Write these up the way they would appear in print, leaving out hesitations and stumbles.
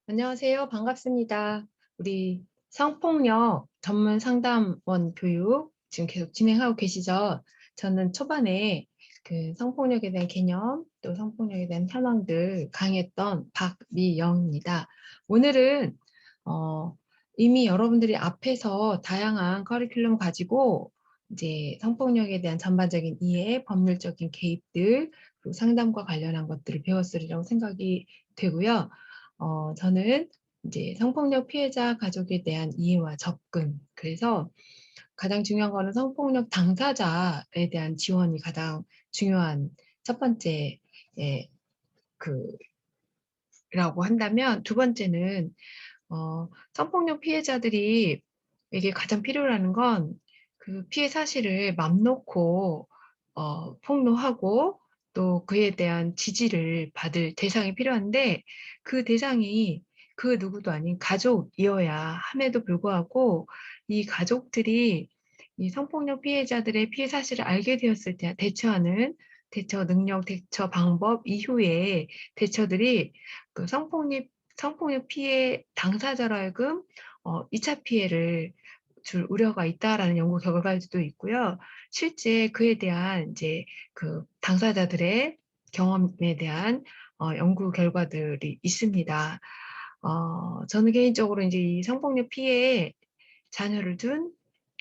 안녕하세요. 반갑습니다. 우리 성폭력 전문 상담원 교육 지금 계속 진행하고 계시죠? 저는 초반에 그 성폭력에 대한 개념, 또 성폭력에 대한 현황들 강의했던 박미영입니다. 오늘은 어, 이미 여러분들이 앞에서 다양한 커리큘럼 가지고 이제 성폭력에 대한 전반적인 이해, 법률적인 개입들, 그리고 상담과 관련한 것들을 배웠으리라고 생각이 되고요. 저는 이제 성폭력 피해자 가족에 대한 이해와 접근, 그래서 가장 중요한 거는 성폭력 당사자에 대한 지원이 가장 중요한 첫 번째 예 그 라고 한다면, 두 번째는 성폭력 피해자들이 에게 가장 필요로 하는 건 그 피해 사실을 맘 놓고 폭로하고 또 그에 대한 지지를 받을 대상이 필요한데, 그 대상이 그 누구도 아닌 가족이어야 함에도 불구하고 이 가족들이 이 성폭력 피해자들의 피해 사실을 알게 되었을 때 대처하는 대처 능력, 대처 방법 이후에 대처들이 그 성폭력 피해 당사자로 하여금 2차 피해를 줄 우려가 있다라는 연구 결과들도 있고요. 실제 그에 대한 인제 그 당사자들의 경험에 대한 연구 결과들이 있습니다. 저는 개인적으로 인제 이 성폭력 피해에 자녀를 둔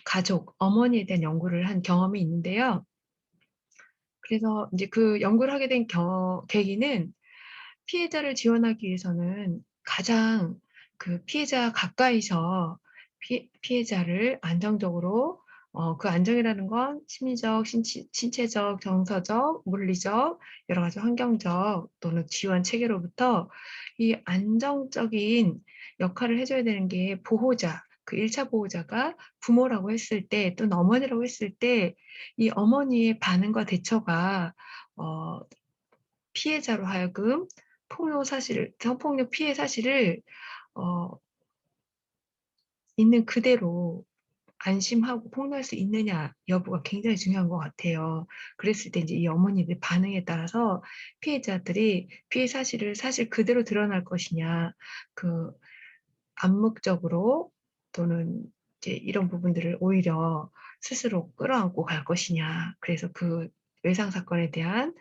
가족, 어머니에 대한 연구를 한 경험이 있는데요. 그래서 인제 그 연구를 하게 된 계기는 피해자를 지원하기 위해서는 가장 그 피해자 가까이서 피해자를 안정적으로 그 안정이라는 건 심리적, 신체적, 정서적, 물리적, 여러 가지 환경적 또는 지원 체계로부터 이 안정적인 역할을 해 줘야 되는 게 보호자, 그 1차 보호자가 부모라고 했을 때 또는 어머니라고 했을 때 이 어머니의 반응과 대처가 어 피해자로 하여금 성폭력 피해 사실을 어 있는 그대로 안심하고 폭로할 수 있느냐 여부가 굉장히 중요한 것 같아요. 그랬을 때 인제 이 어머니들 반응에 따라서 피해자들이 피해 사실을 사실 그대로 드러날 것이냐, 그 암묵적으로 또는 이제 이런 부분들을 오히려 스스로 끌어안고 갈 것이냐. 그래서 그 외상 사건에 대한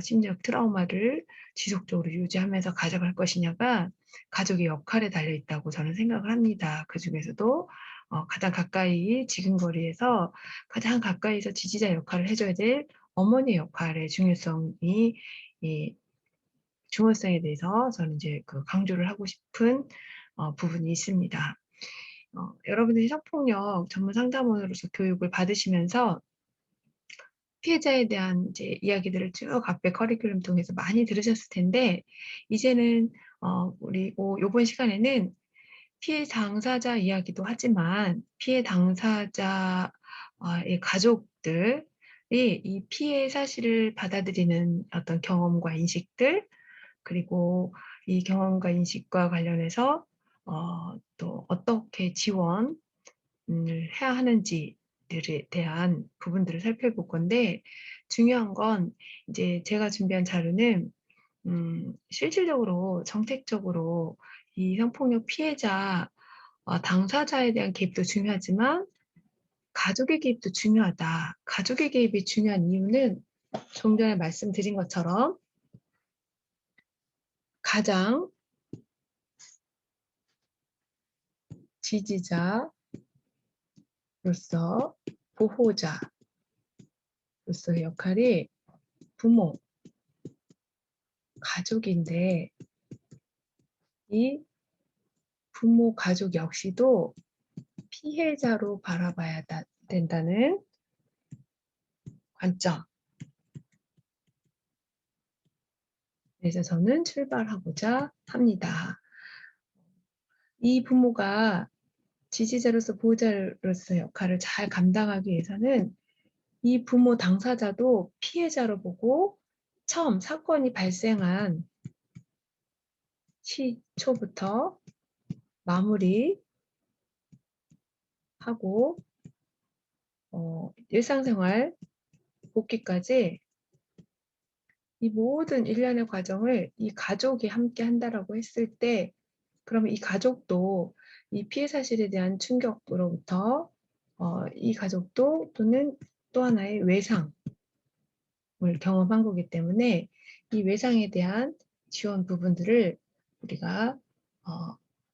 심리적 트라우마를 지속적으로 유지하면서 가져갈 것이냐가 가족의 역할에 달려 있다고 저는 생각을 합니다. 그중에서도 가장 가까이 지근거리에서 가장 가까이서 지지자 역할을 해 줘야 될 어머니의 역할의 중요성이 이 중요성에 대해서 저는 이제 그 강조를 하고 싶은 부분이 있습니다. 여러분들이 성폭력 전문 상담원으로서 교육을 받으시면서 피해자에 대한 이제 이야기들을 쭉 앞에 커리큘럼 통해서 많이 들으셨을 텐데, 이제는 우리 요번 시간에는 피해 당사자 이야기도 하지만 피해 당사자의 가족들이 이 피해 사실을 받아들이는 어떤 경험과 인식들, 그리고 이 경험과 인식과 관련해서 또 어떻게 지원을 해야 하는지들에 대한 부분들을 살펴볼 건데, 중요한 건 이제 제가 준비한 자료는 실질적으로 정책적으로 이 성폭력 피해자 당사자에 대한 개입도 중요하지만 가족의 개입도 중요하다. 가족의 개입이 중요한 이유는 좀 전에 말씀드린 것처럼 가장 지지자로서, 보호자로서의 역할이 부모, 가족인데, 이 부모, 가족 역시도 피해자로 바라봐야 된다는 관점. 그래서 저는 출발하고자 합니다. 이 부모가 지지자로서 보호자로서의 역할을 잘 감당하기 위해서는 이 부모 당사자도 피해자로 보고 처음 사건이 발생한 시초부터 마무리하고 일상생활 복귀까지 이 모든 일련의 과정을 이 가족이 함께 한다라고 했을 때 그러면 이 가족도 이 피해 사실에 대한 충격으로부터 이 가족도 또는 또 하나의 외상을 경험한 거기 때문에 이 외상에 대한 지원 부분들을 우리가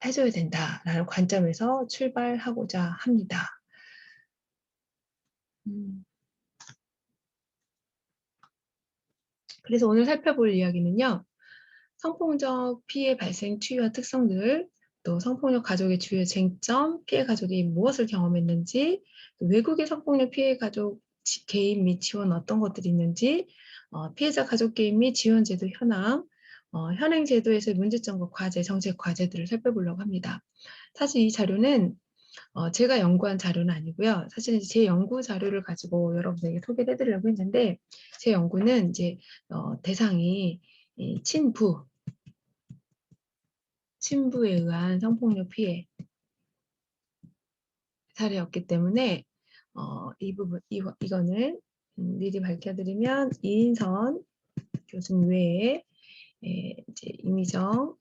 해 줘야 된다라는 관점에서 출발하고자 합니다. 그래서 오늘 살펴볼 이야기는요. 성폭력 피해 발생 추이와 특성들, 또 성폭력 가족의 주요 쟁점, 피해 가족이 무엇을 경험했는지, 또 외국의 성폭력 피해 가족 개입 및 지원 어떤 것들이 있는지, 피해자 가족 개입 및 지원 제도 현황, 현행 제도에서의 문제점과 과제, 정책 과제들을 살펴보려고 합니다. 사실 이 자료는 제가 연구한 자료는 아니고요. 사실은 제 연구 자료를 가지고 여러분에게 소개를 해드리려고 했는데, 제 연구는 이제 대상이 이 친부에 의한 성폭력 피해 사례였기 때문에 이 부분 이거는 미리 밝혀드리면 이인선 교수님 외에 이제 이미정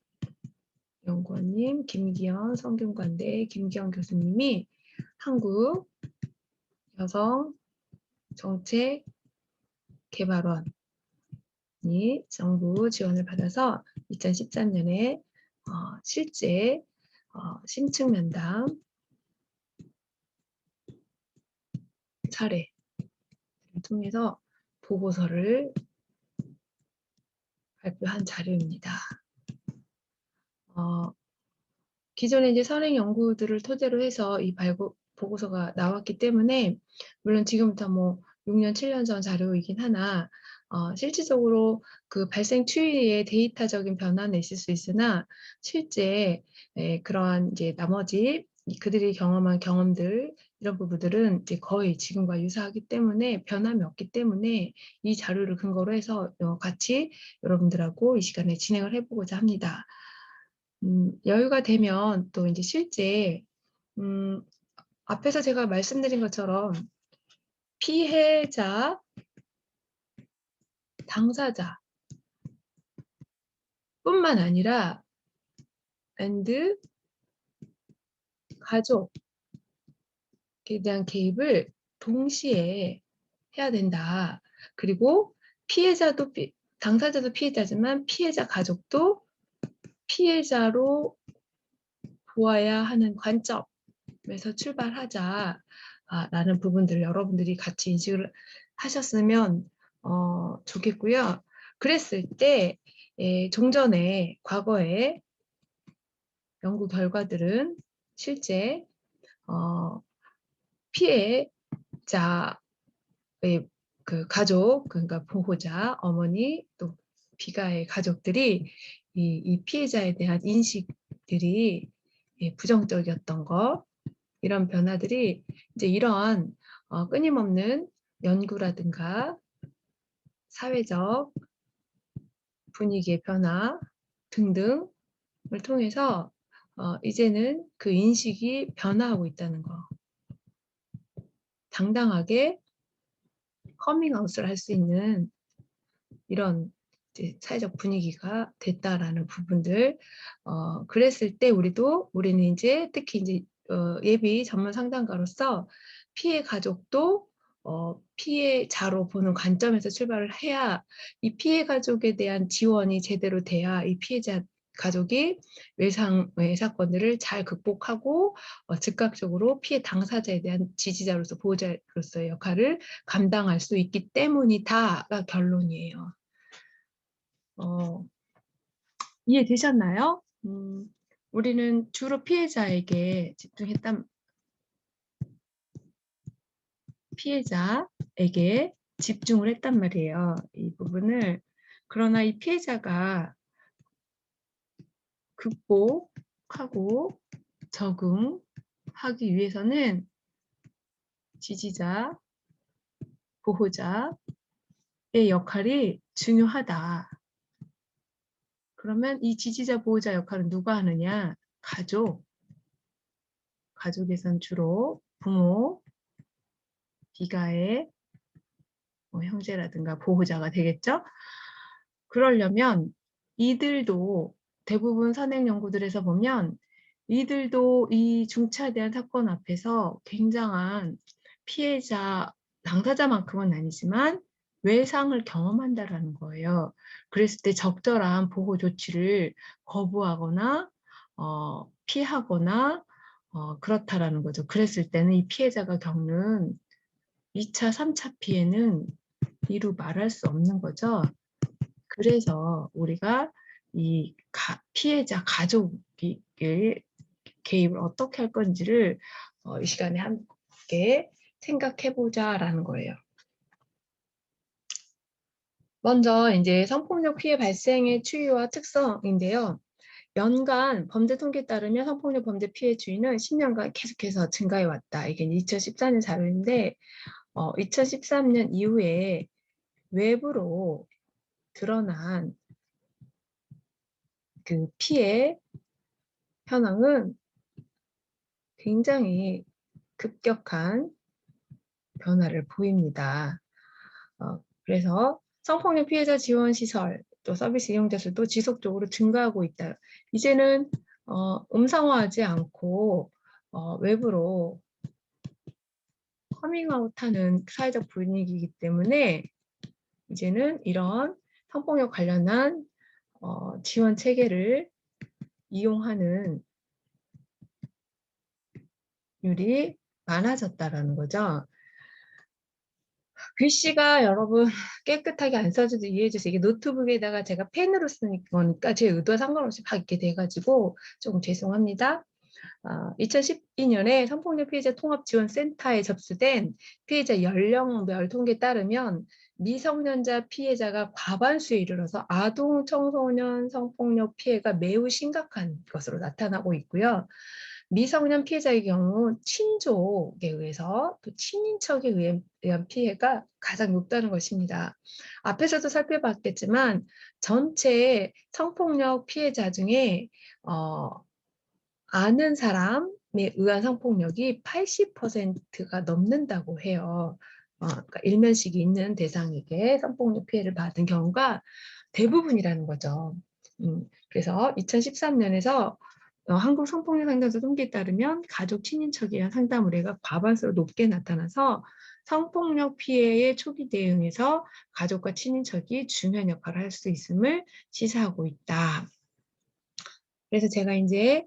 연구원님, 김기현 성균관대 김기현 교수님이 한국 여성 정책 개발원이 정부 지원을 받아서 2013년에 실제 심층 면담 사례를 통해서 보고서를 발표한 자료입니다. 기존에 이제 선행 연구들을 토대로 해서 이 보고서가 나왔기 때문에 물론 지금부터 뭐 6년, 7년 전 자료이긴 하나 실질적으로 그 발생 추이의 데이터적인 변화는 있을 수 있으나 실제 그러한 이제 나머지 그들이 경험한 경험들 이런 부분들은 이제 거의 지금과 유사하기 때문에 변함이 없기 때문에 이 자료를 근거로 해서 같이 여러분들하고 이 시간에 진행을 해보고자 합니다. 여유가 되면 또 이제 실제 앞에서 제가 말씀드린 것처럼 피해자, 당사자 뿐만 아니라 and 가족에 대한 개입을 동시에 해야 된다. 그리고 피해자도 당사자도 피해자지만 피해자 가족도 피해자로 보아야 하는 관점에서 출발하자. 라는 부분들을 여러분들이 같이 인식을 하셨으면 좋겠고요. 그랬을 때 종전에 과거에 연구 결과들은 실제 피해자의 그 가족, 그러니까 보호자, 어머니 또 피가의 가족들이 이 피해자에 대한 인식들이 부정적이었던 거, 이런 변화들이 이제 이러한 끊임없는 연구라든가 사회적 분위기의 변화 등등을 통해서 이제는 그 인식이 변화하고 있다는 거. 당당하게 커밍아웃을 할 수 있는 이런 이제 사회적 분위기가 됐다라는 부분들. 그랬을 때 우리는 이제 특히 이제 예비 전문 상담가로서 피해 가족도 피해자로 보는 관점에서 출발을 해야 이 피해 가족에 대한 지원이 제대로 돼야 이 피해자 가족이 외상의 사건들을 잘 극복하고 즉각적으로 피해 당사자에 대한 지지자로서 보호자로서의 역할을 감당할 수 있기 때문이다가 결론이에요. 이해되셨나요? 우리는 주로 피해자에게 집중을 했단 말이에요. 이 부분을. 그러나 이 피해자가 극복하고 적응하기 위해서는 지지자, 보호자의 역할이 중요하다. 그러면 이 지지자, 보호자 역할은 누가 하느냐? 가족에선 주로 부모, 비가의 형제라든가 보호자가 되겠죠? 그러려면 이들도 대부분 선행 연구들에서 보면 이들도 이 중차대한 사건 앞에서 굉장한 피해자, 당사자만큼은 아니지만 외상을 경험한다라는 거예요. 그랬을 때 적절한 보호 조치를 거부하거나 피하거나 그렇다라는 거죠. 그랬을 때는 이 피해자가 겪는 2차, 3차 피해는 이루 말할 수 없는 거죠. 그래서 우리가 이 피해자 가족이 개입을 어떻게 할 건지를 이 시간에 함께 생각해 보자라는 거예요. 먼저 이제 성폭력 피해 발생의 추이와 특성인데요. 연간 범죄 통계에 따르면 성폭력 범죄 피해 추이는 10년간 계속해서 증가해 왔다. 이게 2014년 자료인데 2013년 이후에 외부로 드러난 그 피해 현황은 굉장히 급격한 변화를 보입니다. 그래서 성폭력 피해자 지원 시설 또 서비스 이용자 수도 지속적으로 증가하고 있다. 이제는 음성화하지 않고 외부로 커밍아웃하는 사회적 분위기이기 때문에 이제는 이런 성폭력 관련한 지원 체계를 이용하는 율이 많아졌다라는 거죠. 글씨가 여러분 깨끗하게 안 써져도 이해해 주세요. 이게 노트북에다가 제가 펜으로 쓰는 거니까 제 의도와 상관없이 막 이렇게 돼가지고 조금 죄송합니다. 2012년에 성폭력 피해자 통합지원센터에 접수된 피해자 연령별 통계에 따르면 미성년자 피해자가 과반수에 이르러서 아동 청소년 성폭력 피해가 매우 심각한 것으로 나타나고 있고요. 미성년 피해자의 경우 친족에 의해서 또 친인척에 의한 피해가 가장 높다는 것입니다. 앞에서도 살펴봤겠지만 전체 성폭력 피해자 중에 아는 사람에 의한 성폭력이 80%가 넘는다고 해요. 그러니까 일면식이 있는 대상에게 성폭력 피해를 받은 경우가 대부분이라는 거죠. 그래서 2013년에서 한국 성폭력 상담소 통계에 따르면 가족 친인척에 의한 상담 의뢰가 과반수로 높게 나타나서 성폭력 피해의 초기 대응에서 가족과 친인척이 중요한 역할을 할 수 있음을 시사하고 있다. 그래서 제가 이제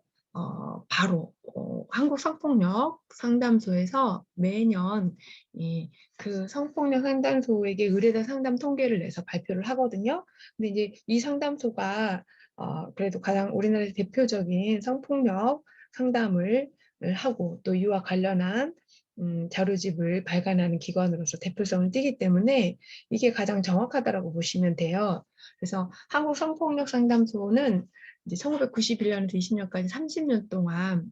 바로 한국 성폭력 상담소에서 매년 그 성폭력 상담소에게 의뢰된 상담 통계를 내서 발표를 하거든요. 근데 이제 이 상담소가 그래도 가장 우리나라에서 대표적인 성폭력 상담을 하고 또 이와 관련한 자료집을 발간하는 기관으로서 대표성을 띠기 때문에 이게 가장 정확하다라고 보시면 돼요. 그래서 한국 성폭력 상담소는 이제 1991년에서 20년까지 30년 동안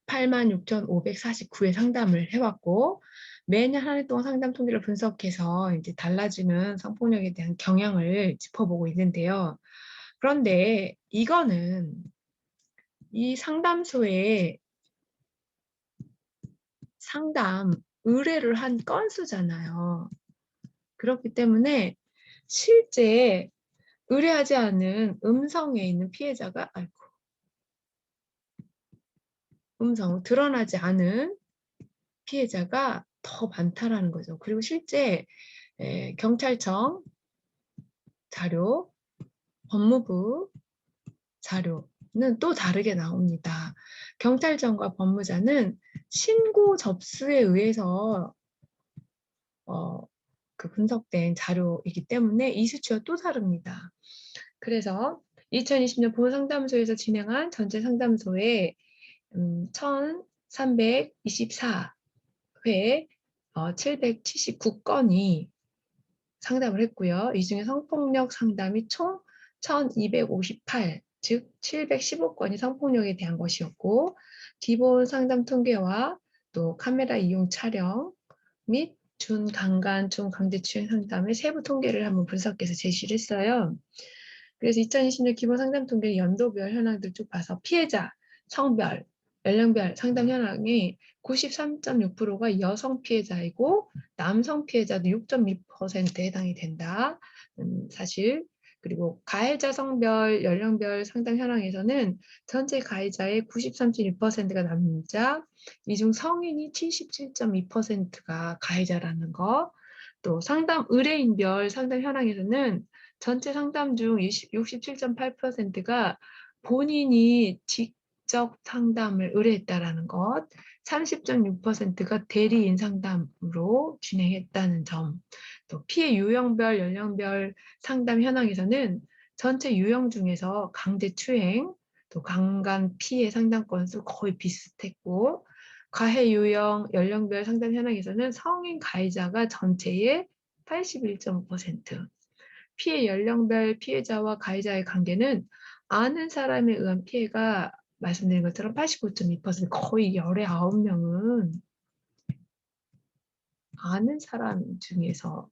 86,549회 상담을 해왔고 매년 한 해 동안 상담 통계를 분석해서 이제 달라지는 성폭력에 대한 경향을 짚어보고 있는데요. 그런데 이거는 이 상담소에 상담 의뢰를 한 건수잖아요. 그렇기 때문에 실제 의뢰하지 않은 음성에 있는 피해자가 드러나지 않은 피해자가 더 많다라는 거죠. 그리고 실제 경찰청 자료, 법무부 자료는 또 다르게 나옵니다. 경찰청과 법무자는 신고 접수에 의해서 그 분석된 자료이기 때문에 이 수치와 또 다릅니다. 그래서 2020년 보건상담소에서 진행한 전체 상담소에 1,324회 779건이 상담을 했고요. 이 중에 성폭력 상담이 총 1,258, 즉 715건이 성폭력에 대한 것이었고 기본 상담 통계와 또 카메라 이용 촬영 및 준강간, 준강제추행 상담의 세부 통계를 한번 분석해서 제시를 했어요. 그래서 2020년 기본 상담 통계 연도별 현황들 쭉 봐서 피해자, 성별, 연령별 상담 현황이 93.6%가 여성 피해자이고 남성 피해자도 6.2%에 해당이 된다. 사실 그리고 가해자 성별, 연령별 상담 현황에서는 전체 가해자의 93.1%가 남자, 이 중 성인이 77.2%가 가해자라는 거, 또 상담 의뢰인별 상담 현황에서는 전체 상담 중 67.8%가 본인이 직접 상담을 의뢰했다라는 것, 30.6%가 대리인 상담으로 진행했다는 점, 또 피해 유형별, 연령별 상담 현황에서는 전체 유형 중에서 강제추행, 또 강간 피해 상담 건수 거의 비슷했고, 가해 유형, 연령별 상담 현황에서는 성인 가해자가 전체의 81.5%, 피해 연령별 피해자와 가해자의 관계는 아는 사람에 의한 피해가 말씀드린 것처럼 89.2%, 거의 열의 9명은 아는 사람 중에서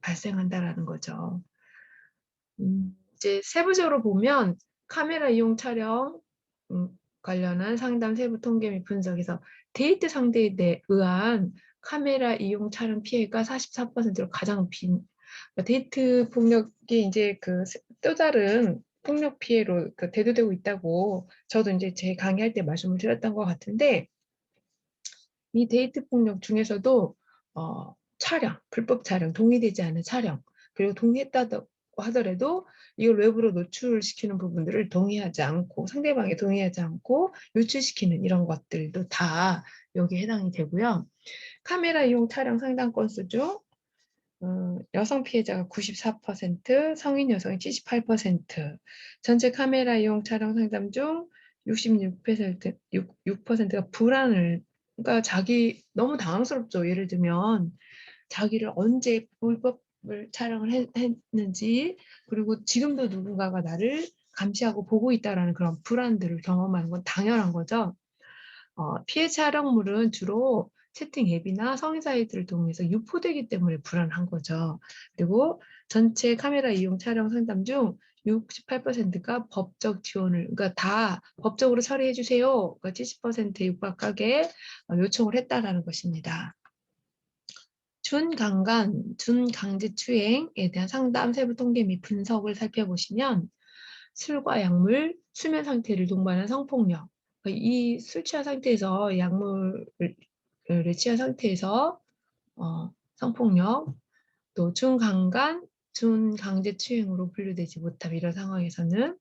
발생한다라는 거죠. 이제 세부적으로 보면 카메라 이용 촬영 관련한 상담 세부 통계 및 분석에서 데이트 상대에 의한 카메라 이용 촬영 피해가 44%로 가장 데이트 폭력이 이제 또 다른 폭력 피해로 대두되고 있다고 저도 이제 제 강의할 때 말씀을 드렸던 것 같은데, 이 데이트 폭력 중에서도 촬영, 불법 촬영, 동의되지 않은 촬영, 그리고 동의했다고 하더라도 이걸 외부로 노출시키는 부분들을 동의하지 않고, 상대방이 동의하지 않고 노출시키는 이런 것들도 다 여기에 해당이 되고요. 카메라 이용 촬영 상담 건수 중 여성 피해자가 94%, 성인 여성이 78%, 전체 카메라 이용 촬영 상담 중 66%가 불안을, 그러니까 자기 너무 당황스럽죠. 예를 들면 자기를 언제 불법을 촬영을 했는지, 그리고 지금도 누군가가 나를 감시하고 보고 있다라는 그런 불안들을 경험하는 건 당연한 거죠. 피해 촬영물은 주로 채팅 앱이나 성인 사이트를 통해서 유포되기 때문에 불안한 거죠. 그리고 전체 카메라 이용 촬영 상담 중 68%가 법적 지원을, 그러니까 다 법적으로 처리해 주세요. 그러니까 70%에 육박하게 요청을 했다라는 것입니다. 준강간, 준강제추행에 대한 상담 세부 통계 및 분석을 살펴보시면 술과 약물, 수면 상태를 동반한 성폭력, 이 술 취한 상태에서 약물을 취한 상태에서 성폭력, 또 준강간, 준강제추행으로 분류되지 못함, 이런 상황에서는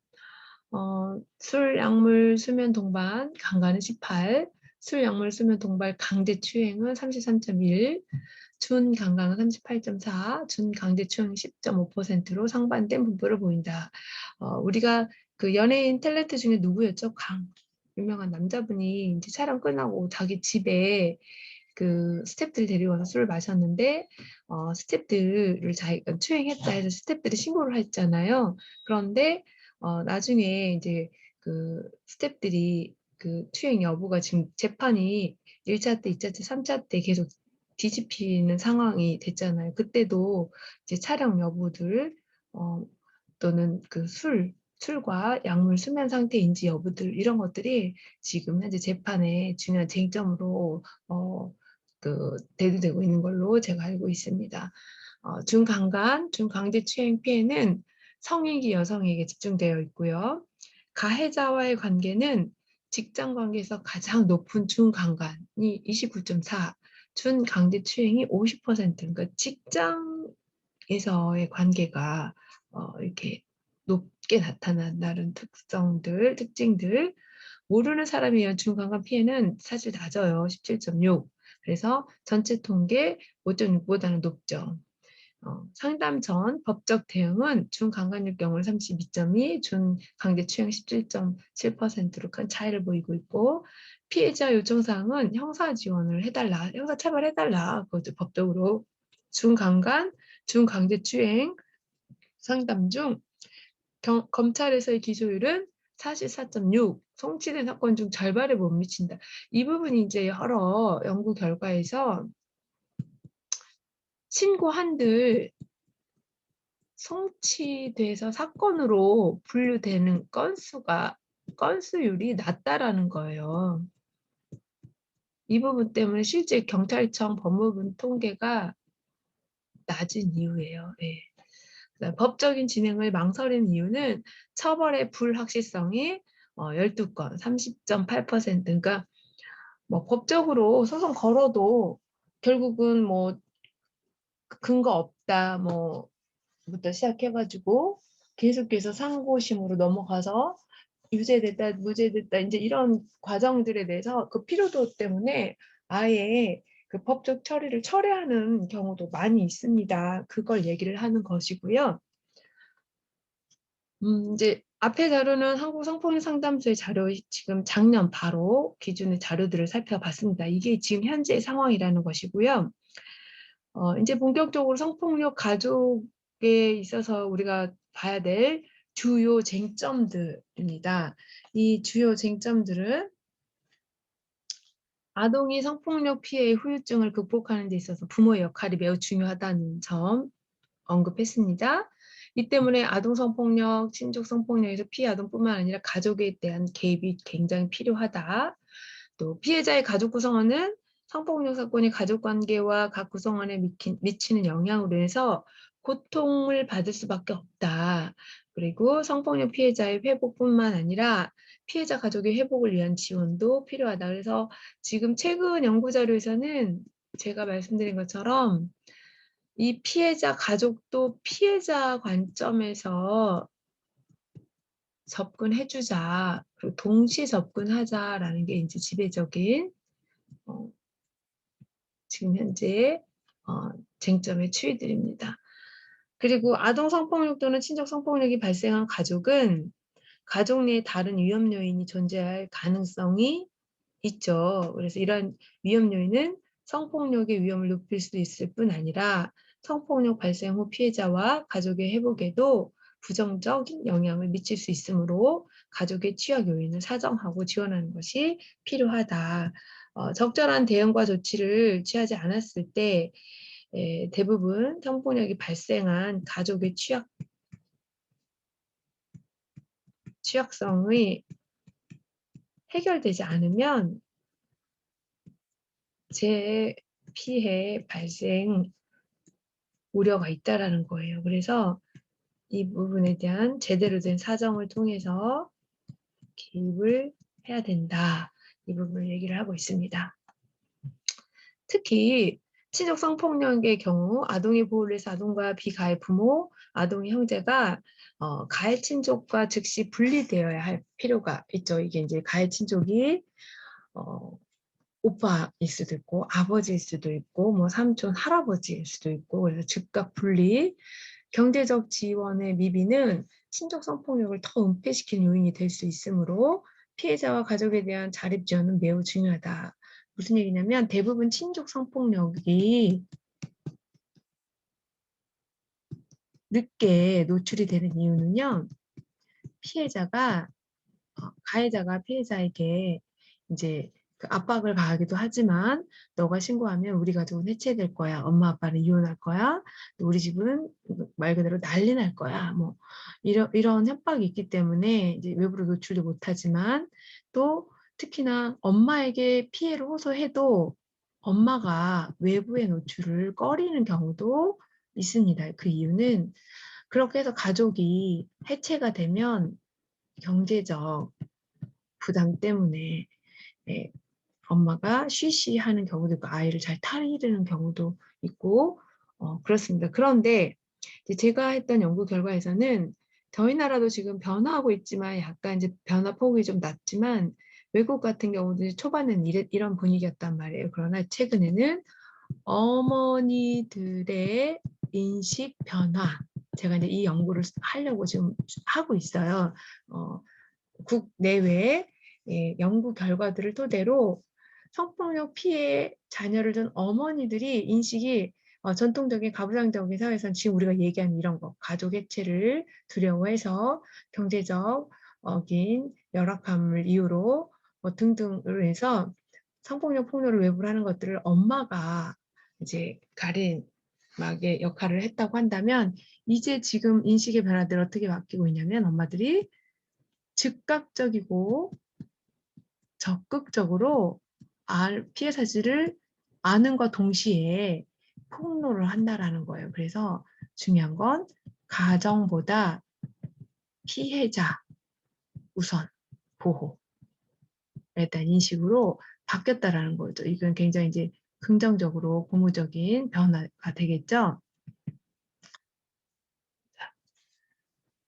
술, 약물, 수면 동반, 강간은 18, 술, 약물, 수면 동반, 강제추행은 33.1, 준강간은 38.4, 준강제추행 10.5%로 상반된 분포를 보인다. 우리가 연예인 탤런트 중에 누구였죠? 유명한 남자분이 이제 촬영 끝나고 자기 집에 스태프들 데리고 와서 술을 마셨는데 스태프들을 자기가 추행했다 해서 스태프들이 신고를 했잖아요. 그런데 나중에 이제 스태프들이 추행 여부가 지금 재판이 1차 때, 2차 때, 3차 때 계속 뒤집히는 상황이 됐잖아요. 그때도 이제 촬영 여부들 또는 술과 약물 수면 상태인지 여부들, 이런 것들이 지금 현재 재판의 중요한 쟁점으로 대두되고 있는 걸로 제가 알고 있습니다. 준강간, 준강제추행 피해는 성인기 여성에게 집중되어 있고요. 가해자와의 관계는 직장 관계에서 가장 높은 준강간이 29.4, 준강제추행이 50%, 그러니까 직장에서의 관계가 이렇게 높게 나타난다는 특징들, 모르는 사람에 의한 중간간 피해는 사실 낮아요. 17.6. 그래서 전체 통계 5.6보다는 높죠. 상담 전 법적 대응은 중강간일 경우는 32.2, 준강제추행 17.7%로 큰 차이를 보이고 있고, 피해자 요청사항은 형사 지원을 해달라, 형사 처벌해달라, 그것도 법적으로. 중강간, 중강제추행 상담 중 검찰에서의 기소율은 44.6, 송치된 사건 중 절반에 못 미친다. 이 부분이 이제 여러 연구 결과에서 신고한들 송치돼서 사건으로 분류되는 건수율이 낮다라는 거예요. 이 부분 때문에 실제 경찰청 법무부 통계가 낮은 이유예요. 네. 그다음에 법적인 진행을 망설이는 이유는 처벌의 불확실성이 12건, 30.8%. 그러니까 뭐 법적으로 소송 걸어도 결국은 뭐 근거 없다 뭐부터 시작해 가지고 계속해서 상고심으로 넘어가서 유죄됐다, 무죄됐다 이제 이런 과정들에 대해서 그 피로도 때문에 아예 그 법적 처리를 철회하는 경우도 많이 있습니다. 그걸 얘기를 하는 것이고요. 이제 앞의 자료는 한국 성폭력 상담소의 자료 지금 작년 바로 기준의 자료들을 살펴봤습니다. 이게 지금 현재의 상황이라는 것이고요. 이제 본격적으로 성폭력 가족에 있어서 우리가 봐야 될 주요 쟁점들입니다. 이 주요 쟁점들은 아동이 성폭력 피해의 후유증을 극복하는 데 있어서 부모의 역할이 매우 중요하다는 점 언급했습니다. 이 때문에 아동 성폭력, 친족 성폭력에서 피해 아동뿐만 아니라 가족에 대한 개입이 굉장히 필요하다. 또 피해자의 가족 구성원은 성폭력 사건이 가족 관계와 각 구성원에 미치는 영향으로 해서 고통을 받을 수밖에 없다. 그리고 성폭력 피해자의 회복뿐만 아니라 피해자 가족의 회복을 위한 지원도 필요하다. 그래서 지금 최근 연구 자료에서는 제가 말씀드린 것처럼 이 피해자 가족도 피해자 관점에서 접근해 주자. 그리고 동시 접근하자라는 게 이제 지배적인 어 지금 현재 쟁점의 추이들입니다. 그리고 아동 성폭력 또는 친족 성폭력이 발생한 가족은 가족 내에 다른 위험 요인이 존재할 가능성이 있죠. 그래서 이런 위험 요인은 성폭력의 위험을 높일 수 있을 뿐 아니라 성폭력 발생 후 피해자와 가족의 회복에도 부정적인 영향을 미칠 수 있으므로 가족의 취약 요인을 사정하고 지원하는 것이 필요하다. 적절한 대응과 조치를 취하지 않았을 때 대부분 성폭력이 발생한 가족의 취약성이 해결되지 않으면 재피해 발생 우려가 있다라는 거예요. 그래서 이 부분에 대한 제대로 된 사정을 통해서 개입을 해야 된다. 이 부분을 얘기를 하고 있습니다. 특히 친족 성폭력의 경우 아동의 보호를 위해서 아동과 비가해 부모, 아동의 형제가 가해 친족과 즉시 분리되어야 할 필요가 있죠. 이게 이제 가해 친족이 오빠일 수도 있고 아버지일 수도 있고 뭐 삼촌, 할아버지일 수도 있고 그래서 즉각 분리, 경제적 지원의 미비는 친족 성폭력을 더 은폐시키는 요인이 될 수 있으므로 피해자와 가족에 대한 자립 지원은 매우 중요하다. 무슨 얘기냐면 대부분 친족 성폭력이 늦게 노출이 되는 이유는요. 피해자가 가해자가 피해자에게 이제 그 압박을 가하기도 하지만 너가 신고하면 우리 가족은 해체될 거야. 엄마 아빠는 이혼할 거야. 또 우리 집은 말 그대로 난리 날 거야. 뭐 이런 협박이 있기 때문에 이제 외부로 노출도 못하지만 또 특히나 엄마에게 피해를 호소해도 엄마가 외부의 노출을 꺼리는 경우도 있습니다. 그 이유는 그렇게 해서 가족이 해체가 되면 경제적 부담 때문에 예, 엄마가 쉬쉬하는 경우도 있고 아이를 잘 타이르는 경우도 있고 그렇습니다. 그런데 이제 제가 했던 연구 결과에서는 저희 나라도 지금 변화하고 있지만 약간 이제 변화 폭이 좀 낮지만 외국 같은 경우도 초반에는 이런 분위기였단 말이에요. 그러나 최근에는 어머니들의 인식 변화, 제가 이제 이 연구를 하려고 지금 하고 있어요. 국내외 연구 결과들을 토대로 성폭력 피해 자녀를 둔 어머니들이 인식이 전통적인 가부장적인 사회에서는 지금 우리가 얘기하는 이런 거, 가족 해체를 두려워해서 경제적인 열악함을 이유로 등등으로 해서 성폭력 폭로를 외부로 하는 것들을 엄마가 이제 가림막의 역할을 했다고 한다면 이제 지금 인식의 변화들 어떻게 바뀌고 있냐면 엄마들이 즉각적이고 적극적으로 피해 사실을 아는과 동시에 폭로를 한다라는 거예요. 그래서 중요한 건 가정보다 피해자 우선 보호에 대한 인식으로 바뀌었다라는 거죠. 이건 굉장히 이제 긍정적으로 고무적인 변화가 되겠죠.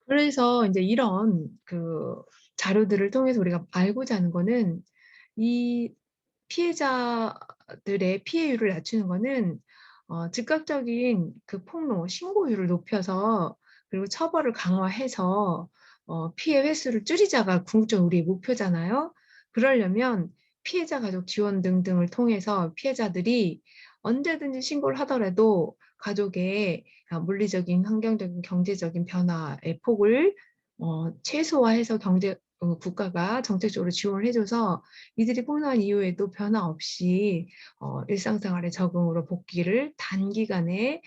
그래서 이제 이런 그 자료들을 통해서 우리가 알고자 하는 거는 이 피해자들의 피해율을 낮추는 거는 즉각적인 그 폭로, 신고율을 높여서 그리고 처벌을 강화해서 피해 횟수를 줄이자가 궁극적으로 우리의 목표잖아요. 그러려면 피해자 가족 지원 등등을 통해서 피해자들이 언제든지 신고를 하더라도 가족의 물리적인, 환경적인, 경제적인 변화의 폭을 최소화해서 국가가 정책적으로 지원을 해줘서 이들이 폭로한 이후에도 변화 없이 일상생활의 적응으로 복귀를 단기간에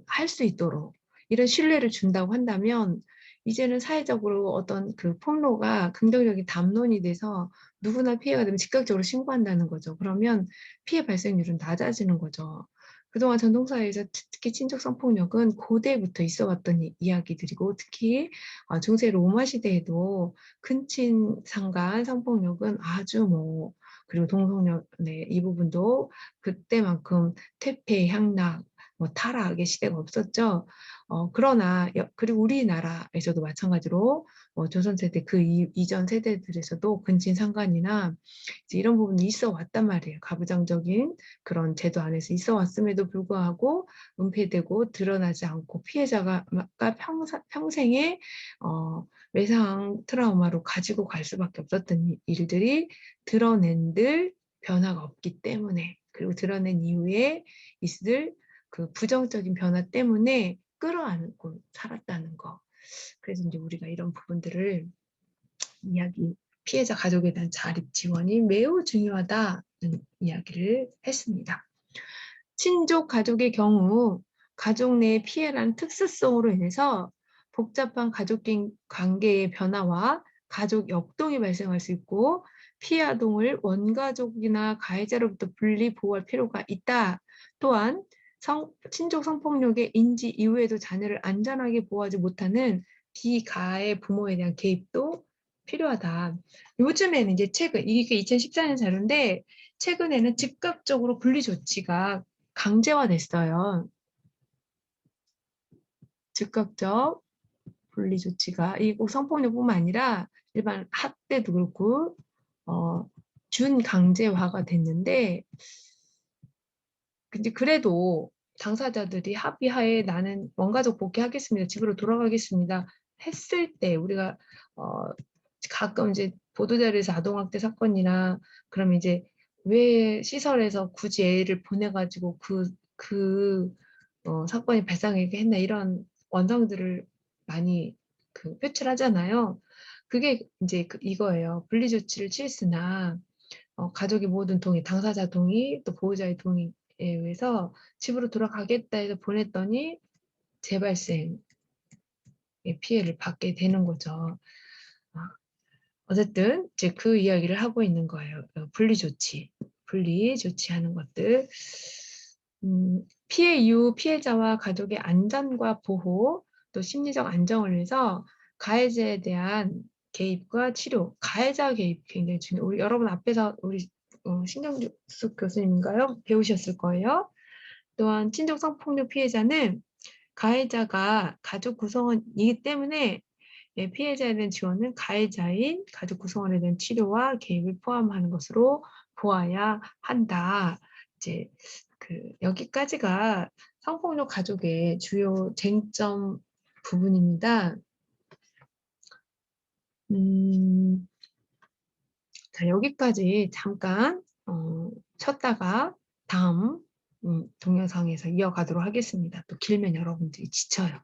할 수 있도록 이런 신뢰를 준다고 한다면 이제는 사회적으로 어떤 그 폭로가 긍정적인 담론이 돼서 누구나 피해가 되면 즉각적으로 신고한다는 거죠. 그러면 피해 발생률은 낮아지는 거죠. 그동안 전통사회에서 특히 친족 성폭력은 고대부터 있어 왔던 이야기들이고 특히 중세 로마 시대에도 근친 상간 성폭력은 아주 그리고 동성연애 이 부분도 그때만큼 퇴폐, 향락, 타락의 시대가 없었죠. 그러나 그리고 우리나라에서도 마찬가지로 조선 세대 그 이전 세대들에서도 근친 상간이나 이제 이런 부분이 있어 왔단 말이에요. 가부장적인 그런 제도 안에서 있어 왔음에도 불구하고 은폐되고 드러나지 않고 피해자가 평생에 외상 트라우마로 가지고 갈 수밖에 없었던 일들이 드러낸들 변화가 없기 때문에 그리고 드러낸 이후에 있을 그 부정적인 변화 때문에 끌어안고 살았다는 거. 그래서 이제 우리가 이런 부분들을 피해자 가족에 대한 자립 지원이 매우 중요하다는 이야기를 했습니다. 친족 가족의 경우 가족 내 피해라는 특수성으로 인해서 복잡한 가족 관계의 변화와 가족 역동이 발생할 수 있고 피해 아동을 원가족이나 가해자로부터 분리 보호할 필요가 있다. 또한 친족 성폭력의 인지 이후에도 자녀를 안전하게 보호하지 못하는 비가해 부모에 대한 개입도 필요하다. 요즘에는 이제 최근 이게 2014년 자료인데 최근에는 즉각적으로 분리 조치가 강제화됐어요. 즉각적 분리 조치가 이거 성폭력뿐만 아니라 일반 학대도 그렇고 준강제화가 됐는데 근데 그래도 당사자들이 합의하에 나는 원가족 복귀하겠습니다. 집으로 돌아가겠습니다. 했을 때 우리가 가끔 이제 보도자료에서 아동학대 사건이나 그럼 이제 왜 시설에서 굳이 애를 보내가지고 사건이 발생하게 했나 이런 원성들을 많이 표출하잖아요. 그게 이제 이거예요. 분리조치를 취했으나 가족의 모든 동의, 당사자 동의, 또 보호자의 동의에 의해서 집으로 돌아가겠다 해서 보냈더니 재발생의 피해를 받게 되는 거죠. 어쨌든 이제 그 이야기를 하고 있는 거예요. 분리 조치하는 것들. 피해 이후 피해자와 가족의 안전과 보호, 또 심리적 안정을 위해서 가해자에 대한 개입과 치료, 가해자 개입 굉장히 중요해요. 우리 여러분 앞에서 우리 신경숙 교수님인가요? 배우셨을 거예요. 또한 친족 성폭력 피해자는 가해자가 가족 구성원이기 때문에 피해자에 대한 지원은 가해자인 가족 구성원에 대한 치료와 개입을 포함하는 것으로 보아야 한다. 이제 여기까지가 성폭력 가족의 주요 쟁점 부분입니다. 자, 여기까지 잠깐 쳤다가 다음 동영상에서 이어가도록 하겠습니다. 또 길면 여러분들이 지쳐요.